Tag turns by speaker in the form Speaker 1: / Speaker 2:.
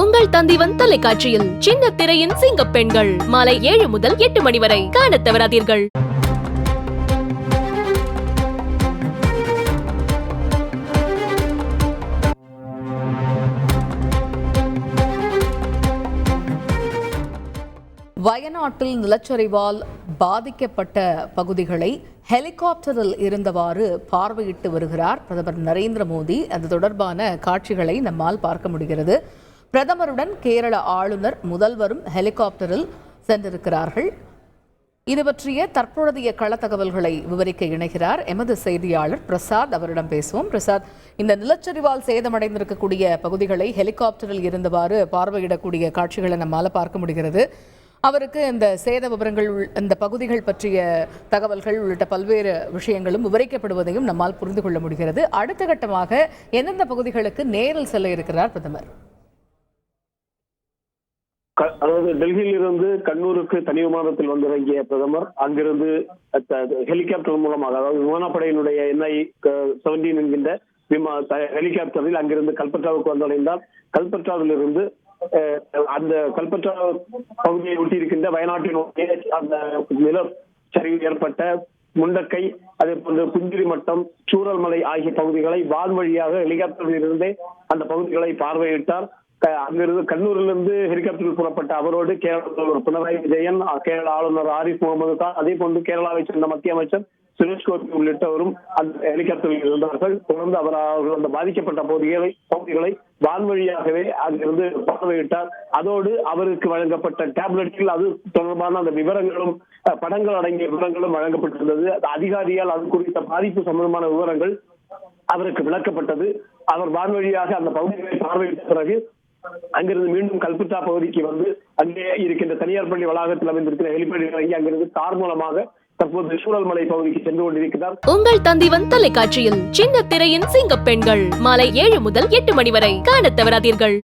Speaker 1: உங்கள் தந்திவன் தொலைக்காட்சியில் சின்ன திரையின் சிங்க பெண்கள் மாலை 7 முதல் 8 மணி வரை காணத் தவறாதீர்கள்.
Speaker 2: வயநாட்டில் நிலச்சரிவால் பாதிக்கப்பட்ட பகுதிகளை ஹெலிகாப்டரில் இருந்தவாறு பார்வையிட்டு வருகிறார் பிரதமர் நரேந்திர மோடி. அது தொடர்பான காட்சிகளை நம்மால் பார்க்க முடிகிறது. பிரதமருடன் கேரள ஆளுநர் முதல்வரும் ஹெலிகாப்டரில் சென்றிருக்கிறார்கள். இது பற்றிய தற்போதைய கள தகவல்களை விவரிக்க இணைகிறார் எமது செய்தியாளர் பிரசாத். அவரிடம் பேசுவோம். பிரசாத், இந்த நிலச்சரிவால் சேதமடைந்திருக்கக்கூடிய பகுதிகளை ஹெலிகாப்டரில் இருந்தவாறு பார்வையிடக்கூடிய காட்சிகளை நம்மால் பார்க்க முடிகிறது. அவருக்கு இந்த சேத விவரங்கள், இந்த பகுதிகள் பற்றிய தகவல்கள் உள்ளிட்ட பல்வேறு விஷயங்களும் விவரிக்கப்படுவதையும் நம்மால் புரிந்து கொள்ள முடிகிறது. அடுத்த கட்டமாக எந்தெந்த பகுதிகளுக்கு நேரில் செல்ல இருக்கிறார் பிரதமர்?
Speaker 3: அதாவது டெல்லியில் இருந்து கண்ணூருக்கு தனி விமானத்தில் வந்திறங்கிய பிரதமர் அங்கிருந்து ஹெலிகாப்டர் மூலமாக, அதாவது விமானப்படையினுடைய NI-17 என்கின்ற ஹெலிகாப்டரில் அங்கிருந்து கல்பற்றாவுக்கு வந்தடைந்தார். கல்பற்றாவில் இருந்து அந்த கல்பற்றா பகுதியை ஒட்டி இருக்கின்ற வயநாட்டினுடைய அந்த நிலச்சரிவு ஏற்பட்ட முண்டக்கை, அதே போன்று குஞ்சிரி மட்டம், சூரல்மலை ஆகிய பகுதிகளை வான் வழியாக ஹெலிகாப்டரில் இருந்தே அந்த பகுதிகளை பார்வையிட்டார். அங்கிருந்து கண்ணூரிலிருந்து ஹெலிகாப்டரில் புறப்பட்ட அவரோடு கேரள பினராயி விஜயன், கேரள ஆளுநர் ஆரிஃப் முகமது கான், அதே போன்று கேரளாவை சேர்ந்த மத்திய அமைச்சர் சுரேஷ் கோபி உள்ளிட்டவரும் அந்த ஹெலிகாப்டரில் இருந்தார்கள். தொடர்ந்து அவர்கள் அந்த பாதிக்கப்பட்ட பகுதிகளை வான்வழியாகவே அங்கிருந்து பார்வையிட்டார். அதோடு அவருக்கு வழங்கப்பட்ட டேப்லெட்டில் அது தொடர்பான அந்த விவரங்களும் படங்கள் அடங்கிய விவரங்களும் வழங்கப்பட்டிருந்தது. அதிகாரியால் அது குறித்த பாதிப்பு சம்பந்தமான விவரங்கள் அவருக்கு விளக்கப்பட்டது. அவர் வான்வழியாக அந்த பகுதிகளை பார்வையிட்ட பிறகு அங்கிருந்து மீண்டும் கல்பற்றா பகுதிக்கு வந்து அங்கே இருக்கின்ற தனியார் பள்ளி வளாகத்தில் அமைந்திருக்கிற ஹெலிபேடில் இறங்கி அங்கிருந்து கார் மூலமாக தற்போது சூழல்மலை பகுதிக்கு சென்று கொண்டிருக்கிறார்.
Speaker 1: உங்கள் தந்திவன் தொலைக்காட்சியில் சின்ன திரையின் சிங்க பெண்கள் மாலை 7 முதல் 8 மணி வரை காணத் தவறாதீர்கள்.